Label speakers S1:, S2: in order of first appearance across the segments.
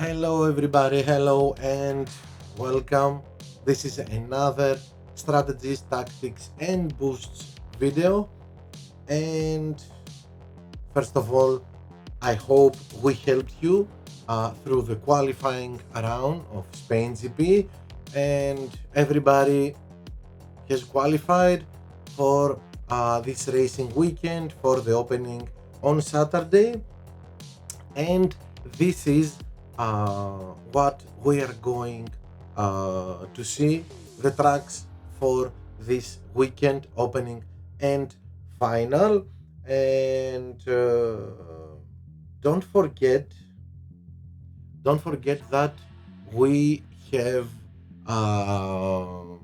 S1: Hello, everybody. Hello, and welcome. This is another strategies, tactics, and boosts video. And first of all, I hope we helped you through the qualifying round of Spain GP, and everybody has qualified for this racing weekend for the opening on Saturday. And this is what we are going to see the tracks for this weekend opening and final. And don't forget don't forget that we have um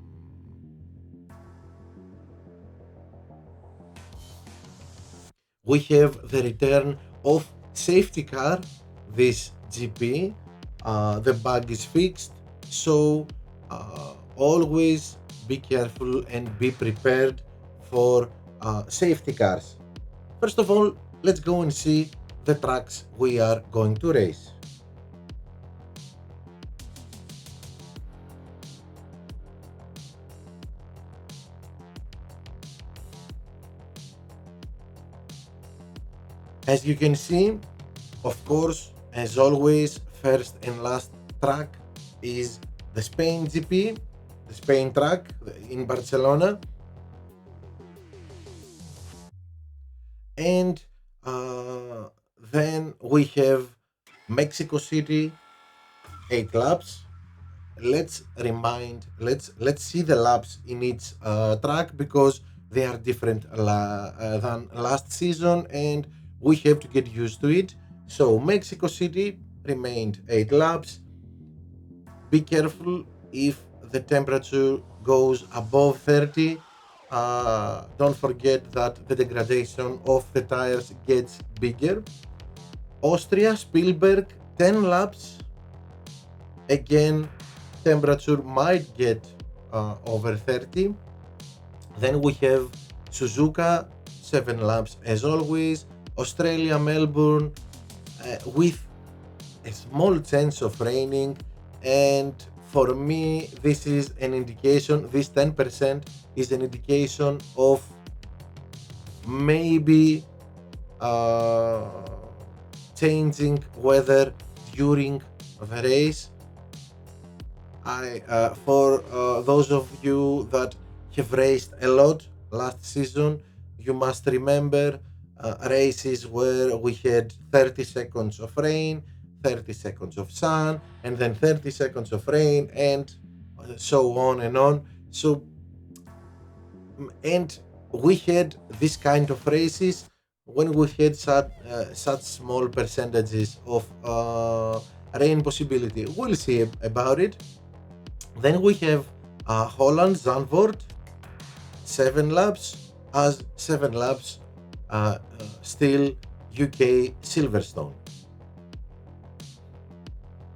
S1: we have the return of safety car this GP. The bug is fixed, so always be careful and be prepared for safety cars. First of all, let's go and see the tracks we are going to race. As you can see, of course, as always, first and last track is the Spain GP, the Spain track in Barcelona, and uh, then we have Mexico City, 8 laps. Let's see the laps in each track because they are different than last season, and we have to get used to it. So Mexico City remained 8 laps. Be careful if the temperature goes above 30. Don't forget that the degradation of the tires gets bigger. Austria, Spielberg, 10 laps. Again, temperature might get over 30. Then we have Suzuka, 7 laps as always. Australia, Melbourne, with a small chance of raining. And for me, this is an indication, this 10% is an indication of maybe uh, changing weather during the race. For those of you that have raced a lot last season, you must remember races where we had 30 seconds of rain, 30 seconds of sun, and then 30 seconds of rain, and so on and on. So, and we had this kind of races when we had such small percentages of rain possibility. We'll see about it. Then we have Holland, Zandvoort, 7 laps, as 7 laps, still UK Silverstone.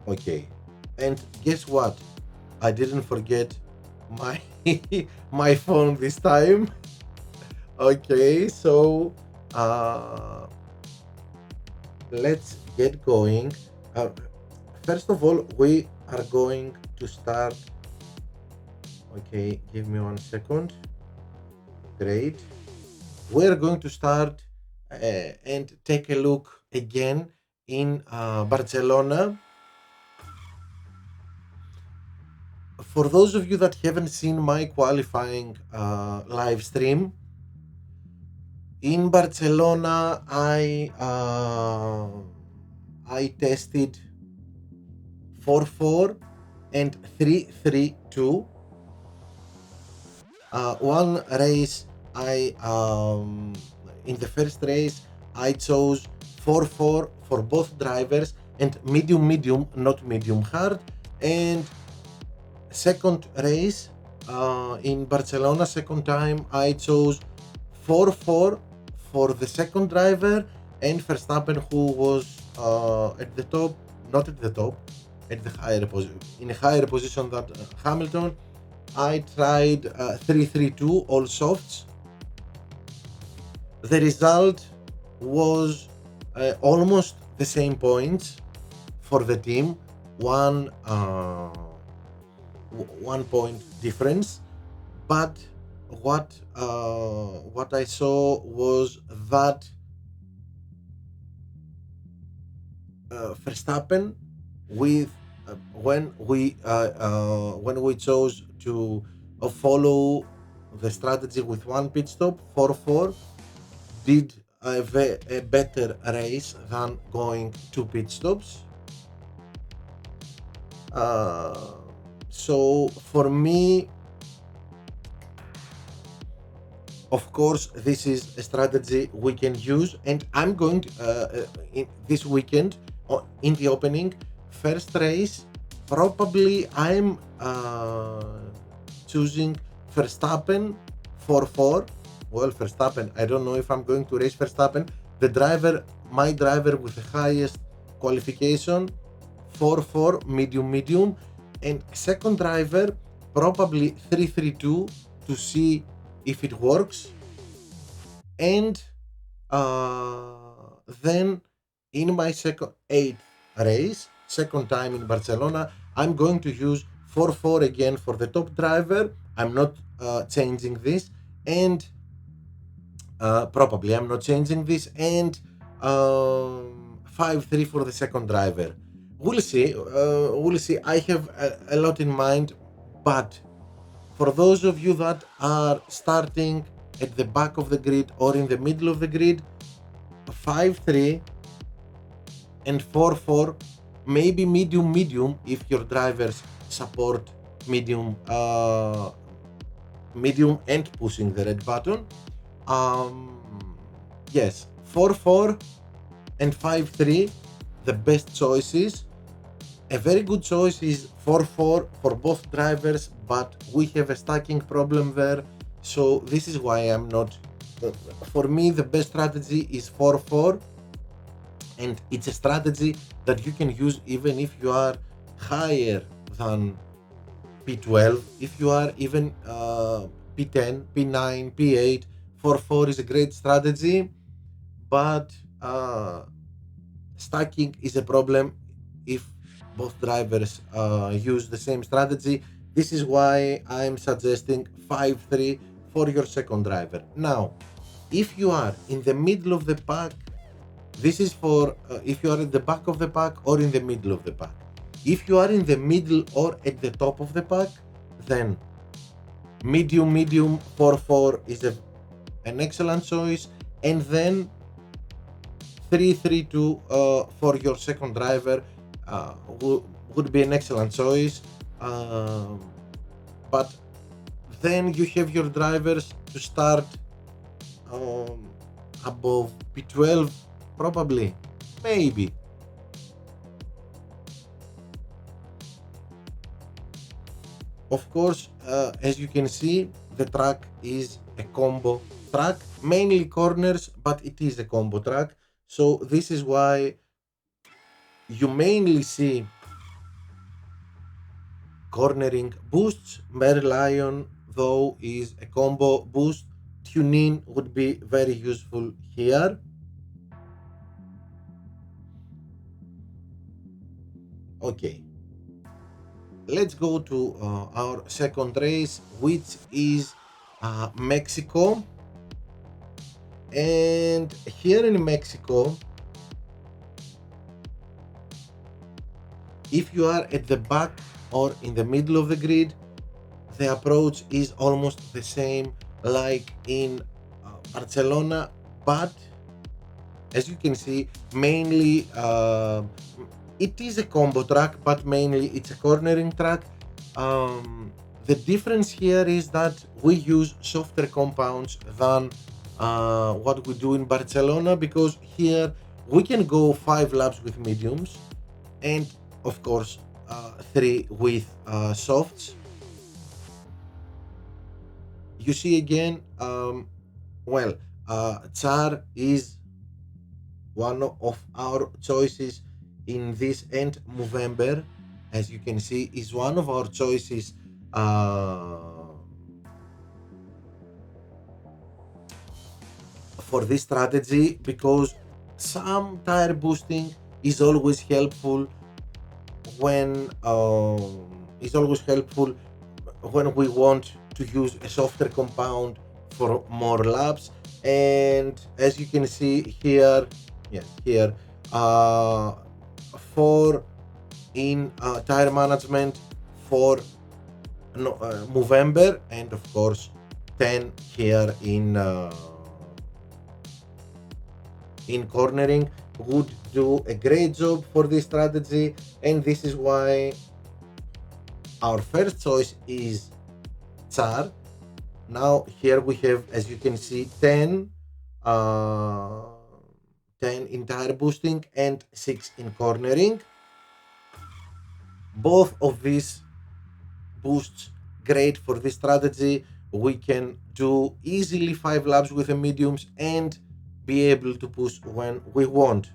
S1: Okay, and guess what? I didn't forget my my phone this time. Okay, so uh, let's get going. Uh, First of all, we are going to start. Okay, give me 1 second. Great. We're going to start and take a look again in Barcelona. For those of you that haven't seen my qualifying live stream, in Barcelona, I tested 4-4 and 3-3-2. One race, I in the first race I chose 4-4 for both drivers and medium, not medium hard. And second race in Barcelona, second time I chose 4-4 for the second driver and Verstappen, who was at the top, not at the top, at the higher position, in a higher position than Hamilton. I tried 3-3-2 all softs. The result was almost the same points for the team. one one point difference. But what I saw was that Verstappen, with when we chose to follow the strategy with one pit stop 4-4, did a better race than going two pit stops. Uh, so for me, of course, this is a strategy we can use, and I'm going to, in this weekend in the opening first race. Probably I'm choosing Verstappen 4-4. Well, Verstappen, I don't know if I'm going to race Verstappen. The driver, my driver with the highest qualification, 4-4, medium, medium, and second driver, probably 3-3-2 to see if it works. And then in my second eighth race, second time in Barcelona, I'm going to use 4-4 again for the top driver. I'm not changing this, and probably I'm not changing this, and 5-3 for the second driver. We'll see. We'll see. I have a lot in mind, but for those of you that are starting at the back of the grid or in the middle of the grid, 5-3 and 4-4, maybe medium medium if your drivers support medium medium and pushing the red button. Yes, 4-4 and 5-3, the best choices. A very good choice is 4-4 for both drivers, but we have a stacking problem there. So this is why I'm not. For me, the best strategy is 4-4, and it's a strategy that you can use even if you are higher than P12. If you are even P10, P9, P8, 4-4 is a great strategy, but stacking is a problem if both drivers use the same strategy. This is why I'm suggesting 5-3 for your second driver. Now, if you are in the middle of the pack, this is for if you are at the back of the pack or in the middle of the pack. If you are in the middle or at the top of the pack, then medium medium 4-4 is an excellent choice, and then 3-3-2 for your second driver would be an excellent choice. But then you have your drivers to start above P12, probably, maybe. Of course, as you can see, the track is a combo track, mainly corners, but it is a combo track. So this is why you mainly see cornering boosts. Mare Lion, though, is a combo boost. Tune-in would be very useful here. Okay, let's go to our second race, which is Mexico. And here in Mexico, if you are at the back or in the middle of the grid, the approach is almost the same like in Barcelona, but as you can see, mainly it is a combo track, but mainly it's a cornering track. The difference here is that we use softer compounds than what we do in Barcelona, because here we can go 5 laps with mediums and of course 3 with softs. You see again, well, Char is one of our choices in this end Movember. As you can see, is one of our choices for this strategy, because some tire boosting is always helpful when it's always helpful when we want to use a softer compound for more laps. And as you can see here, yes, here, uh, for in tire management for November, and of course 10 here in cornering would do a great job for this strategy. And this is why our first choice is Tsar. Now here we have, as you can see, 10 uh, 10 in tire boosting and 6 in cornering. Both of these boosts great for this strategy. We can do easily 5 laps with the mediums and be able to push when we want.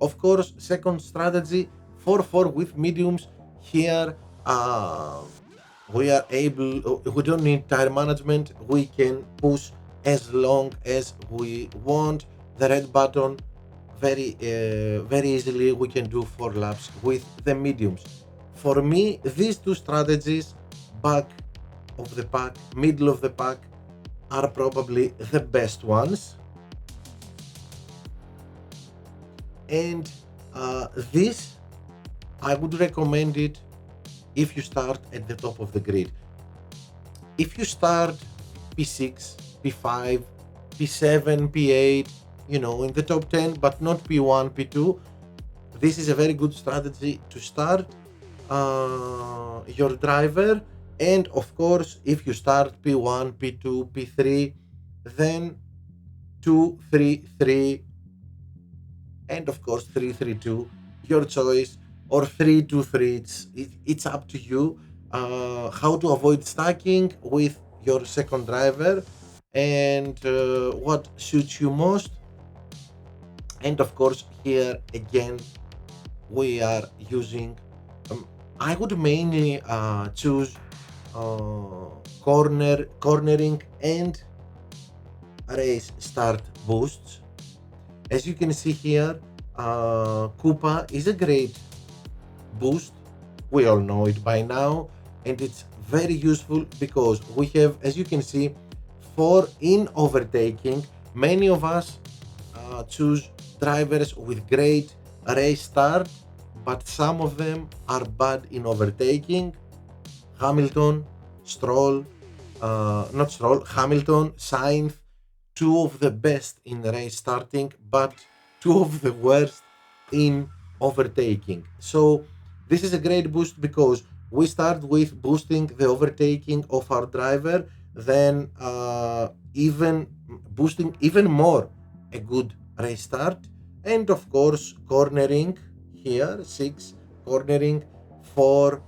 S1: Of course, second strategy, 4-4 with mediums. Here we are able, we don't need tire management, we can push as long as we want. The red button, very easily we can do 4 laps with the mediums. For me, these two strategies, back of the pack, middle of the pack, are probably the best ones. And this, I would recommend it if you start at the top of the grid. If you start P6, P5, P7, P8, in the top 10, but not P1, P2, this is a very good strategy to start your driver. And of course, if you start P1, P2, P3, then 2, 3, 3, and of course 3, 3, 2, your choice, or 3, 2, 3. It's up to you how to avoid stacking with your second driver and what suits you most. And of course, here again, we are using, I would mainly choose cornering and race start boosts. As you can see here, Koopa is a great boost. We all know it by now, and it's very useful because we have, as you can see, 4 in overtaking. Many of us choose drivers with great race start, but some of them are bad in overtaking. Hamilton, Stroll, not Stroll, Hamilton, Sainz, 2 of the best in race starting, but 2 of the worst in overtaking. So this is a great boost because we start with boosting the overtaking of our driver, then even boosting even more a good race start, and of course cornering here, 6 cornering for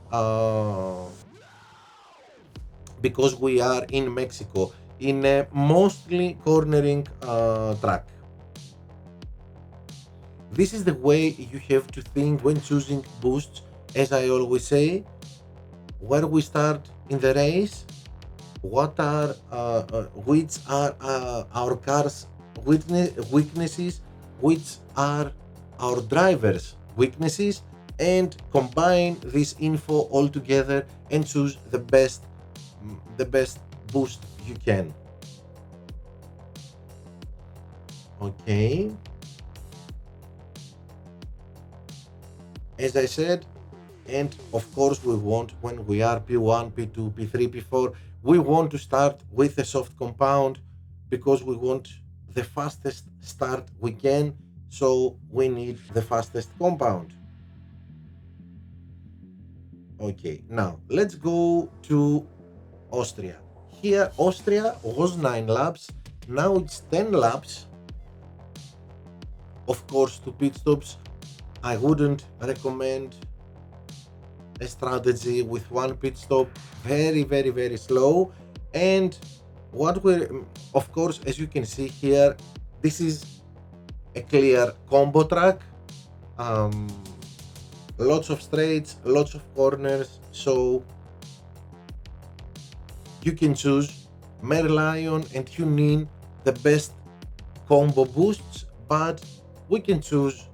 S1: because we are in Mexico in a mostly cornering track. This is the way you have to think when choosing boosts. As I always say, where we start in the race, what are which are our car's weaknesses, which are our driver's weaknesses, and combine this info all together and choose the best boost you can. Okay, as I said, and of course we want, when we are P1, P2, P3, P4, we want to start with a soft compound because we want the fastest start we can, so we need the fastest compound. Okay, now let's go to Austria. Here Austria was 9 laps, now it's 10 laps. Of course, to pit stops, I wouldn't recommend a strategy with one pit stop, very, very, very slow. And what we're, of course, as you can see here, this is a clear combo track, lots of straights, lots of corners, so you can choose Merlion and Hunin, the best combo boosts, but we can choose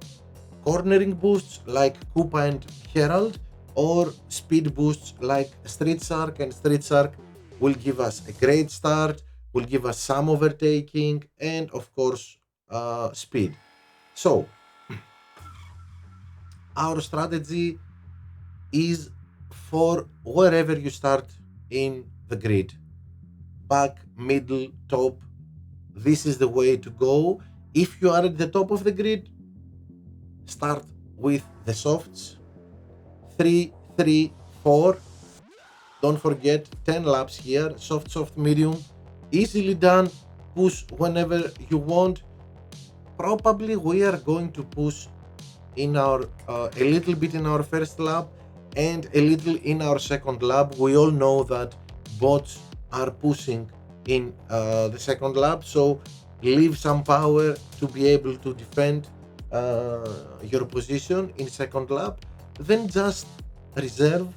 S1: cornering boosts like Koopa and Herald, or speed boosts like Street Shark, and Street Shark will give us a great start, will give us some overtaking, and of course, speed. So, our strategy is for wherever you start in the grid, back, middle, top. This is the way to go. If you are at the top of the grid, start with the softs. 3, 3, 4. Don't forget 10 laps here. Soft, soft, medium. Easily done. Push whenever you want. Probably we are going to push in our a little bit in our first lap and a little in our second lap. We all know that bots are pushing in the second lap, so leave some power to be able to defend your position in second lap. Then just reserve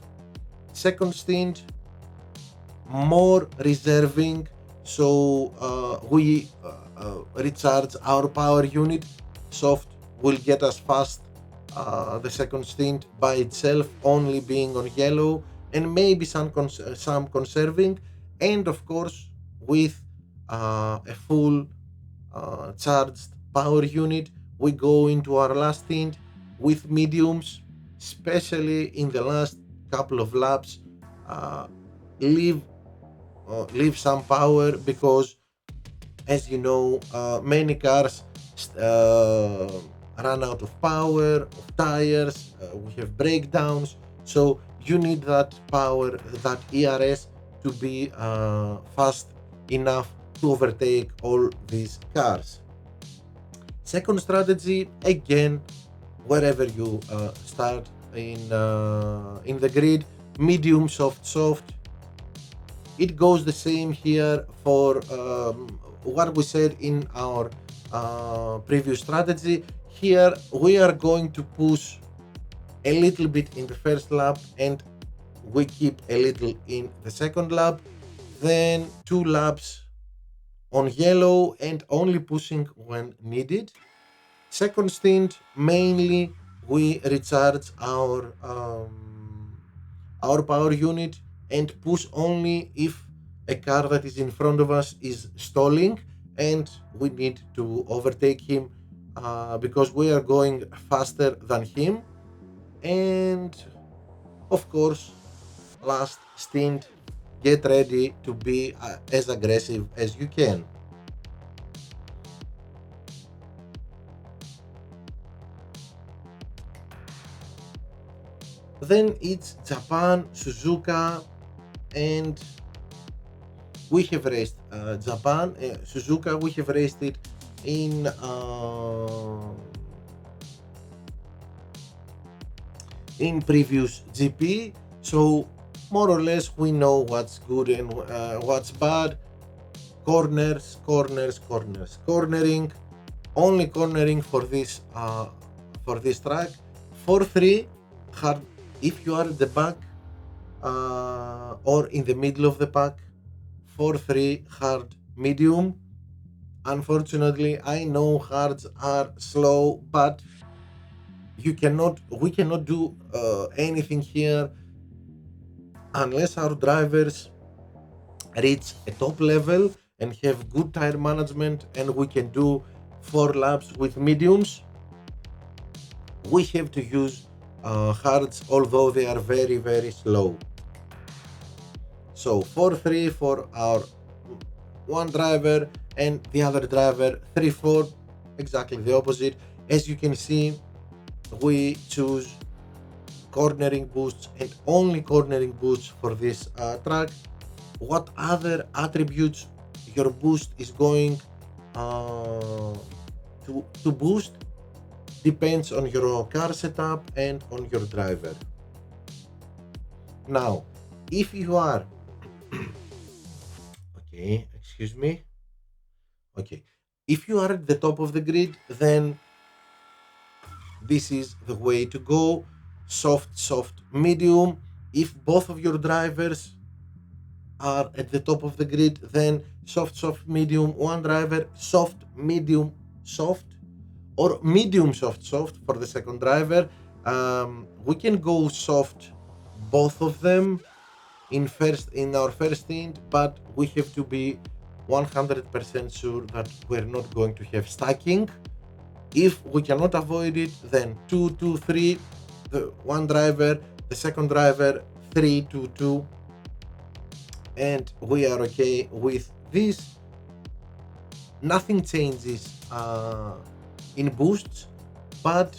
S1: second stint, more reserving, so we recharge our power unit. Soft will get us fast the second stint by itself, only being on yellow, and maybe some conserving, and of course with a full charged power unit we go into our last stint with mediums, especially in the last couple of laps. uh, leave leave some power, because as you know, many cars uh, run out of power, of tires, we have breakdowns, so you need that power, that ERS, to be fast enough to overtake all these cars. Second strategy, again, wherever you start in the grid, medium, soft, soft. It goes the same here for what we said in our previous strategy. Here we are going to push a little bit in the first lap and we keep a little in the second lap, then 2 laps on yellow and only pushing when needed. Second stint, mainly we recharge our power unit and push only if a car that is in front of us is stalling and we need to overtake him because we are going faster than him. And of course, last stint, get ready to be as aggressive as you can. Then it's Japan, Suzuka, and we have raced Japan, Suzuka. We have raced it in previous GP, so more or less we know what's good and what's bad. Corners, corners, corners, cornering, only cornering for this track. 4-3 hard if you are at the back or in the middle of the pack. 4-3 hard, medium. Unfortunately, I know hards are slow, but we cannot do anything here unless our drivers reach a top level and have good tire management, and we can do 4 laps with mediums. We have to use hards, although they are very, very slow. So 4-3 for our one driver, and the other driver 3-4, exactly the opposite. As you can see, we choose cornering boosts and only cornering boosts for this track. What other attributes your boost is going to boost depends on your car setup and on your driver. Now, if you are okay, excuse me. Okay, if you are at the top of the grid, then this is the way to go. Soft, soft, medium. If both of your drivers are at the top of the grid, then soft, soft, medium, one driver, soft, medium, soft. or medium soft for the second driver. We can go soft both of them in our first stint, but we have to be 100% sure that we're not going to have stacking. If we cannot avoid it, then 2-2-3, the one driver, the second driver, 3-2-2, and we are okay with this. Nothing changes in boosts, but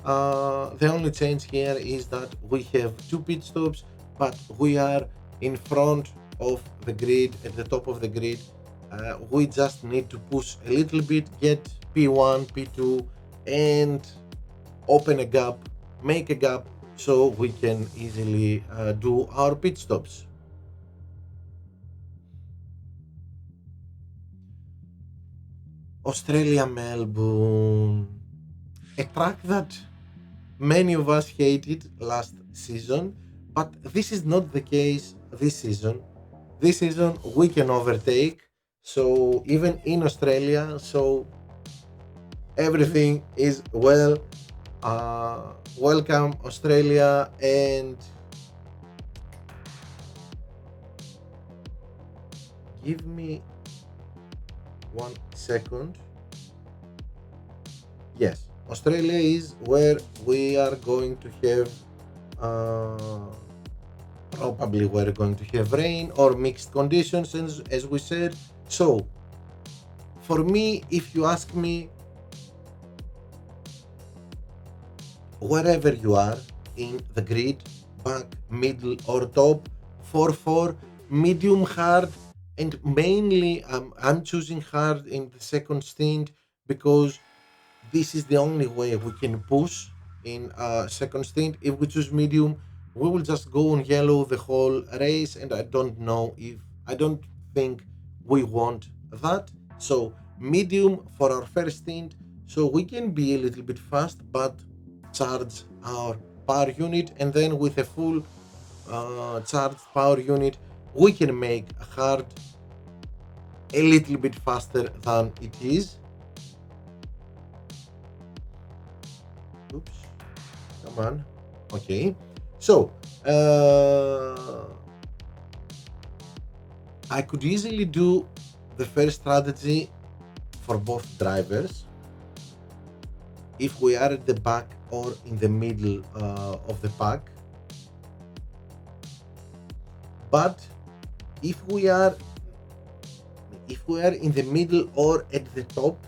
S1: the only change here is that we have two pit stops, but we are in front of the grid, at the top of the grid. We just need to push a little bit, get P1, P2, and open a gap, make a gap, so we can easily do our pit stops. Australia, Melbourne, a track that many of us hated last season, but this is not the case this season. This season we can overtake, so even in Australia, so everything is well. Welcome Australia, and give me 1 second. Yes, Australia is where we are going to have probably we're going to have rain or mixed conditions, as we said. So for me, if you ask me, wherever you are in the grid, back, middle, or top, 4-4, medium, hard, and mainly I'm choosing hard in the second stint because this is the only way we can push in second stint. If we choose medium, we will just go on yellow the whole race, and I don't think we want that. So medium for our first stint, so we can be a little bit fast, but charge our power unit, and then with a full charged power unit, we can make hard a little bit faster than it is. Oops, come on. Okay, so I could easily do the first strategy for both drivers if we are at the back or in the middle of the pack. But if we are in the middle or at the top,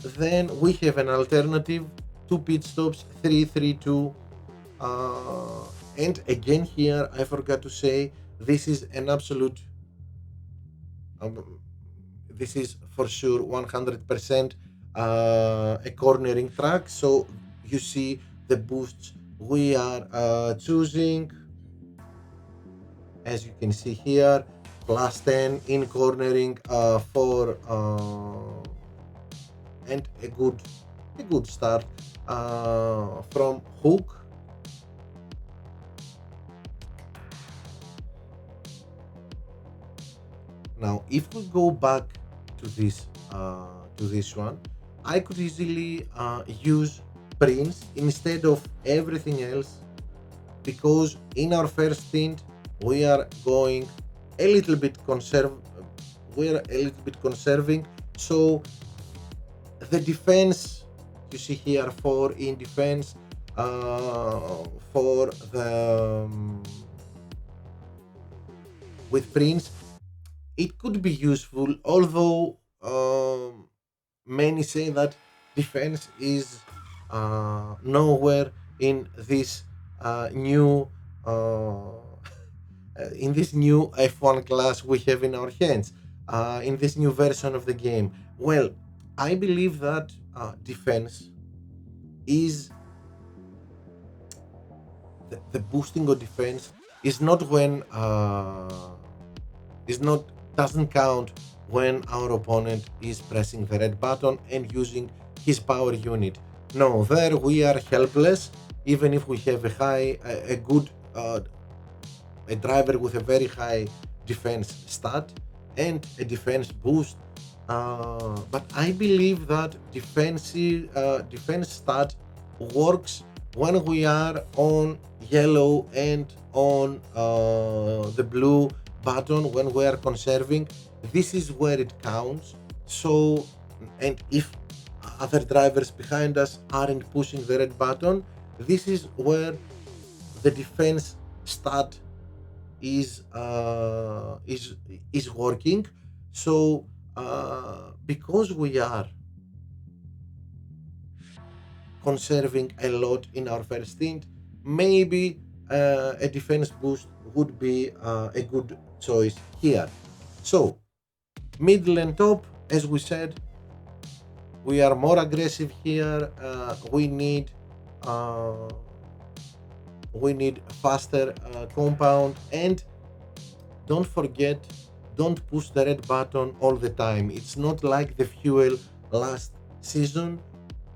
S1: then we have an alternative: two pit stops, 3-3-2. And again, here I forgot to say, this is an absolute. This is for sure 100% a cornering track. So you see the boosts we are choosing, as you can see here, plus 10 in cornering for and a good start from hook. Now if we go back to this one, I could easily use Prince instead of everything else, because in our first stint we are going a little bit conserving. So the defense, you see here, 4 in defense for the with Prince, it could be useful, although many say that defense is nowhere in this new in this new F1 class we have in our hands, in this new version of the game. Well, I believe that defense is the boosting of defense is not when is not doesn't count when our opponent is pressing the red button and using his power unit. No, there we are helpless, even if we have a good a driver with a very high defense stat and a defense boost. But I believe that defense stat works when we are on yellow and on the blue button when we are conserving. This is where it counts. So, and if other drivers behind us aren't pushing the red button, this is where the defense stat is uh, is is working. So because we are conserving a lot in our first stint, maybe a defense boost would be a good choice here. So middle and top, as we said, we are more aggressive here. Uh, we need faster compound, and don't forget, don't push the red button all the time. It's not like the fuel last season.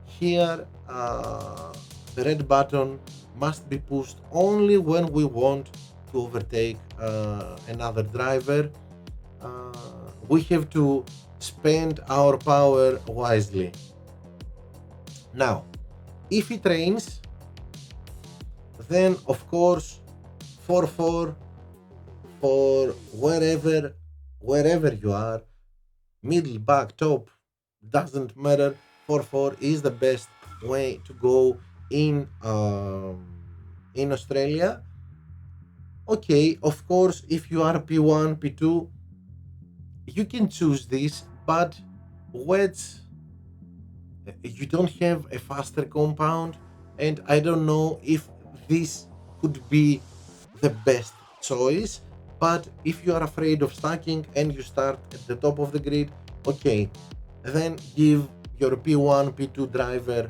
S1: Here, the red button must be pushed only when we want to overtake another driver. Uh, we have to spend our power wisely. Now, if it rains, then of course 4-4 for wherever you are, middle, back, top, doesn't matter. 4-4 is the best way to go in Australia. Okay, of course, if you are P1, P2, you can choose this, but wets, you don't have a faster compound, and I don't know if this could be the best choice. But if you are afraid of stacking and you start at the top of the grid, okay, then give your P1, P2 driver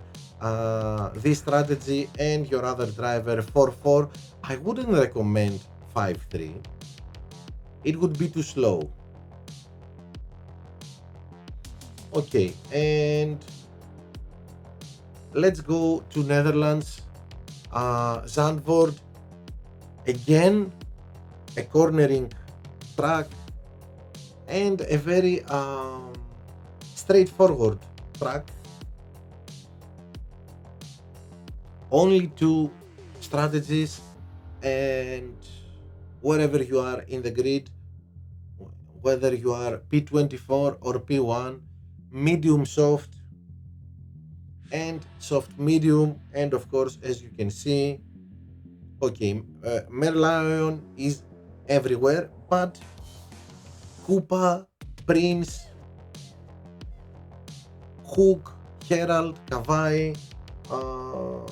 S1: this strategy, and your other driver 4-4. I wouldn't recommend 5-3. It would be too slow. Okay, and let's go to Netherlands. Zandvoort, again, a cornering track and a very straightforward track. Only two strategies, and wherever you are in the grid, whether you are P24 or P1, medium soft and soft medium, and of course, as you can see, okay, Merlion is everywhere, but Koopa, Prince, Hook, Herald, Kawai, uh,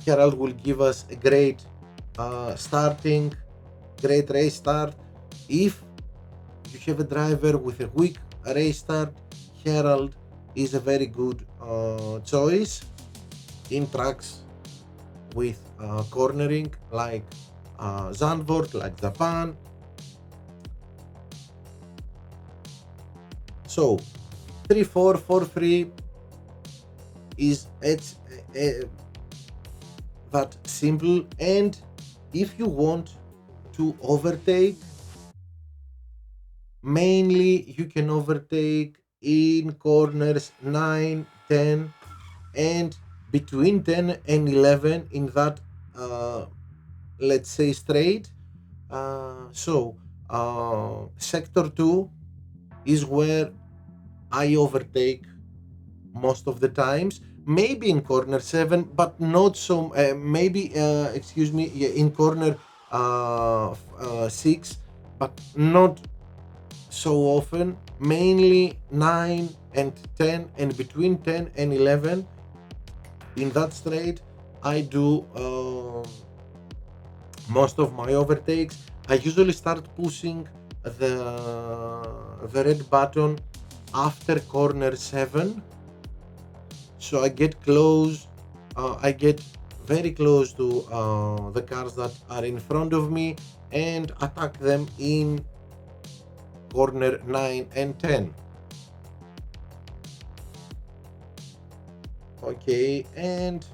S1: Herald will give us a great great race start. If you have a driver with a weak race start, Herald is a very good choice in tracks with cornering like Zandvoort, like Japan. So 3-4-4-3 is that simple, and if you want to overtake, mainly you can overtake in corners 9, 10, and between 10 and 11 in that let's say straight. Sector 2 is where I overtake most of the times. Maybe in corner 7, but not so. Maybe excuse me, yeah, in corner 6, but not so often. Mainly 9 and 10, and between 10 and 11 in that straight, I do most of my overtakes. I usually start pushing the red button after corner 7, so I get close. I get very close to the cars that are in front of me and attack them in corner 9 and 10. Okay, and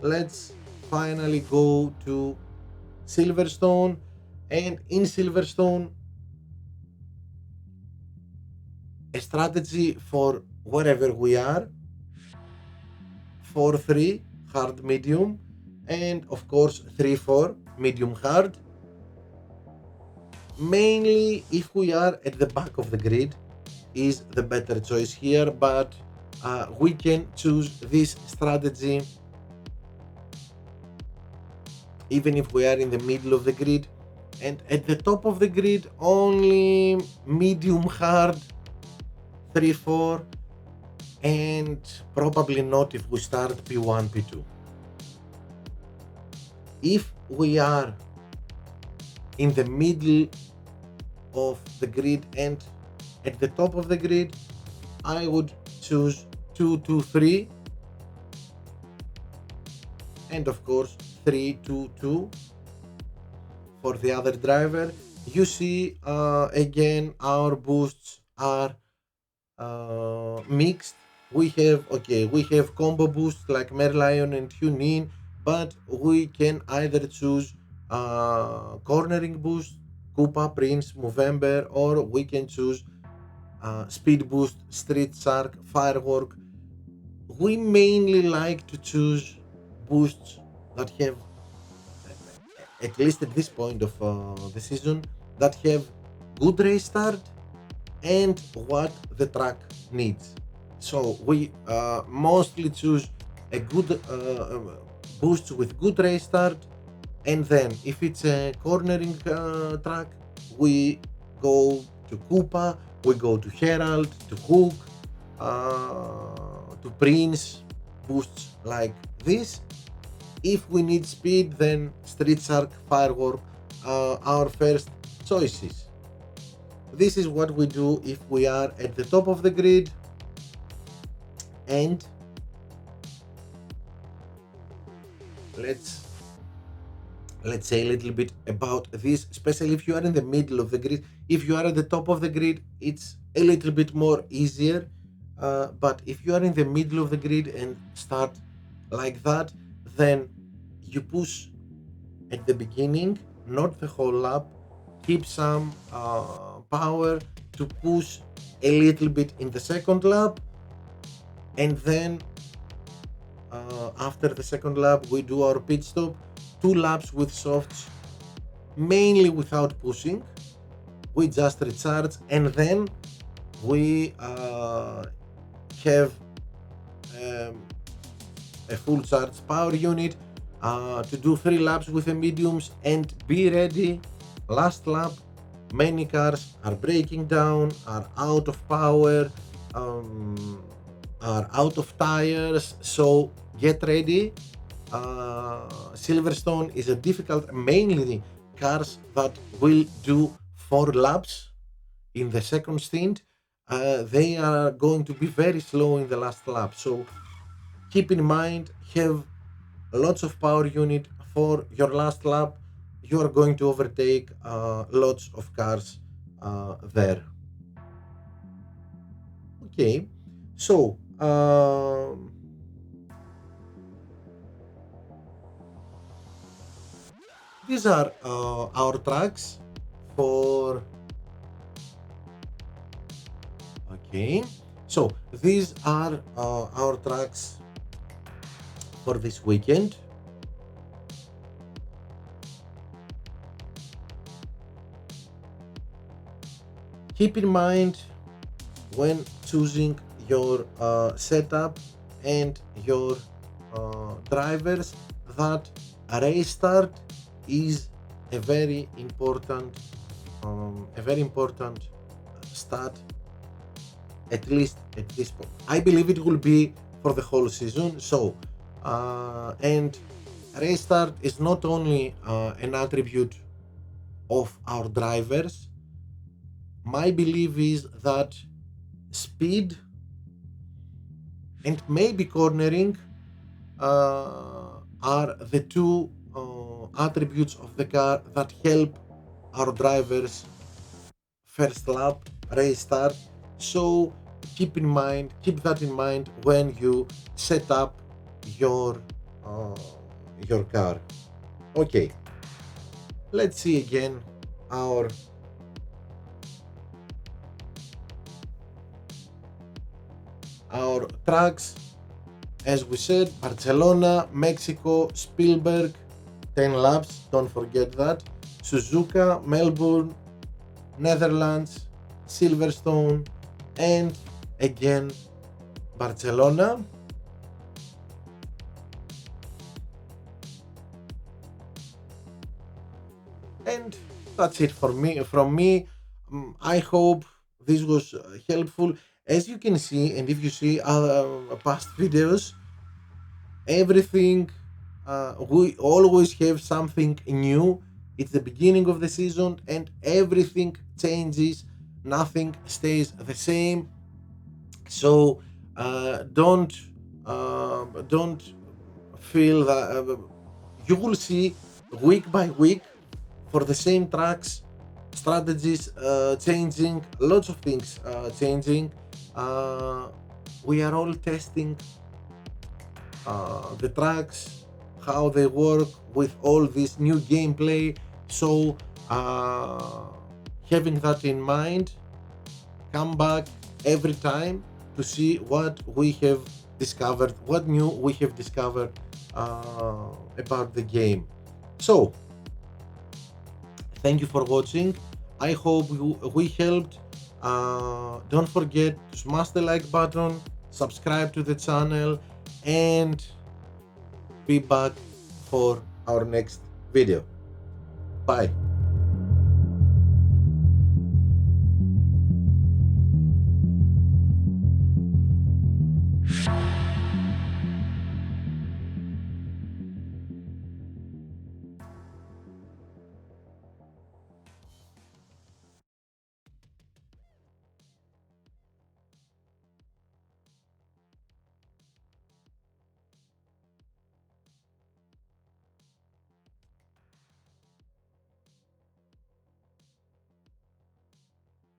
S1: let's finally go to Silverstone. And in Silverstone, a strategy for wherever we are, 4-3 hard medium, and of course 3-4 medium hard. Mainly if we are at the back of the grid is the better choice here, but we can choose this strategy even if we are in the middle of the grid, and at the top of the grid only medium hard 3-4, and probably not if we start P1 P2. If we are in the middle of the grid and at the top of the grid, I would choose 2-2-3, and of course 3-2-2 for the other driver. You see, again, our boosts are mixed. We have combo boosts like Merlion and Tune-In, but we can either choose cornering boost, Koopa, Prince, Movember, or we can choose speed boost, Street Shark, Firework. We mainly like to choose boosts that have, at least at this point of the season, that have good race start and what the track needs. So we mostly choose a good boost with good race start, and then if it's a cornering track, we go to Koopa, we go to Herald, to Hook, to Prince, boosts like this. If we need speed, then Street Shark, Firework are our first choices. This is what we do if we are at the top of the grid. And let's say a little bit about this, especially if you are in the middle of the grid. If you are at the top of the grid, it's a little bit more easier, but if you are in the middle of the grid and start like that, then you push at the beginning, not the whole lap. Keep some power to push a little bit in the second lap, and then after the second lap we do our pit stop, 2 laps with softs, mainly without pushing. We just recharge, and then we have a full charge power unit to do 3 laps with the mediums and be ready. Last lap, many cars are breaking down, are out of power, are out of tires, so get ready. Silverstone is a difficult, mainly cars that will do 4 laps in the second stint. They are going to be very slow in the last lap, so keep in mind, have lots of power unit for your last lap. You are going to overtake lots of cars there. Okay, so these are our tracks for. Okay, so these are our tracks for this weekend. Keep in mind when choosing your setup and your drivers that a race start is a very important start, at least at this point. I believe it will be for the whole season. So and race start is not only an attribute of our drivers. My belief is that speed and maybe cornering are the two attributes of the car that help our drivers first lap race start. So keep that in mind when you set up uh, your car. Okay, let's see again our our tracks, as we said, Barcelona, Mexico, Spielberg, 10 laps, don't forget that, Suzuka, Melbourne, Netherlands, Silverstone, and again Barcelona. And that's it for me. From me, I hope this was helpful. As you can see, and if you see other past videos, everything we always have something new. It's the beginning of the season, and everything changes. Nothing stays the same. So don't feel that you will see week by week for the same tracks, strategies changing, lots of things changing. uh, we are all testing the tracks, how they work with all this new gameplay. So uh, having that in mind, come back every time to see what we have discovered, what new we have discovered about the game. So thank you for watching. I hope we helped. Don't forget to smash the like button, subscribe to the channel, and be back for our next video. Bye.